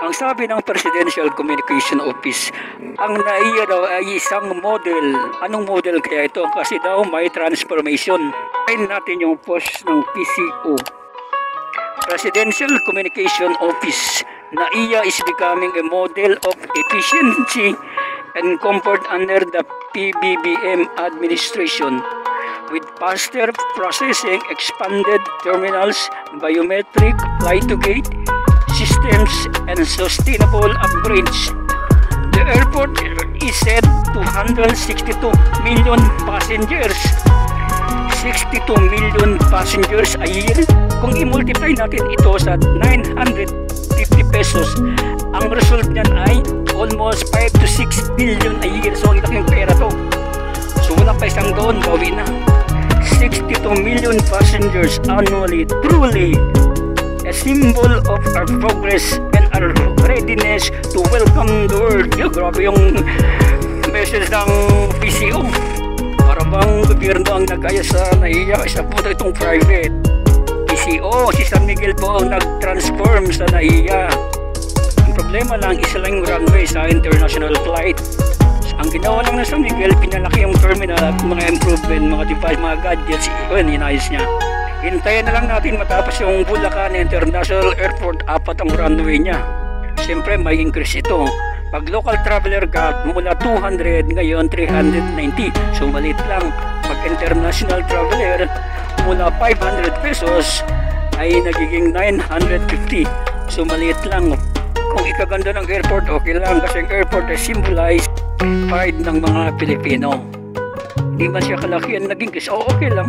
Ang sabi ng Presidential Communication Office, ang NAIA daw ay isang model. Anong model kaya ito? Kasi daw may transformation. Tingnan natin yung post ng PCO. Presidential Communication Office, NAIA is becoming a model of efficiency and comfort under the PBBM administration. With faster processing, expanded terminals, biometric flight-to-gate systems, and sustainable upgrades, the airport is set to handle 62 million passengers. 62 million passengers a year. Kung i-multiply natin ito sa 950 pesos, ang result niyan ay almost 5 to 6 billion a year. So, ang laking pera to. So, wala pa isang doon, bawi na. 62 million passengers annually, truly a symbol of our progress and our readiness to welcome the world. Grabe yung message ng PCO. Para bang gobyerno ang nag-aya sa NAIA, isa po itong private. PCO, si San Miguel po ang nag-transform sa NAIA. Ang problema lang, isa lang yung runway sa international flight. Ang ginawa lang ng San Miguel, pinalaki yung terminal at mga improvement, mga device, mga gadgets, yun, inayos niya. Hintayin na lang natin matapos yung Bulacan International Airport, 4 ang runway niya. Siyempre, may increase ito. Pag local traveler ka, mula 200, ngayon 390. So, maliit lang. Pag international traveler, mula 500 pesos, ay nagiging 950. So, maliit lang. Kung ikaganda ng airport, okay lang. Kasi ang airport ay symbolize pride ng mga Pilipino. Hindi man siya kalakihan naging okay lang.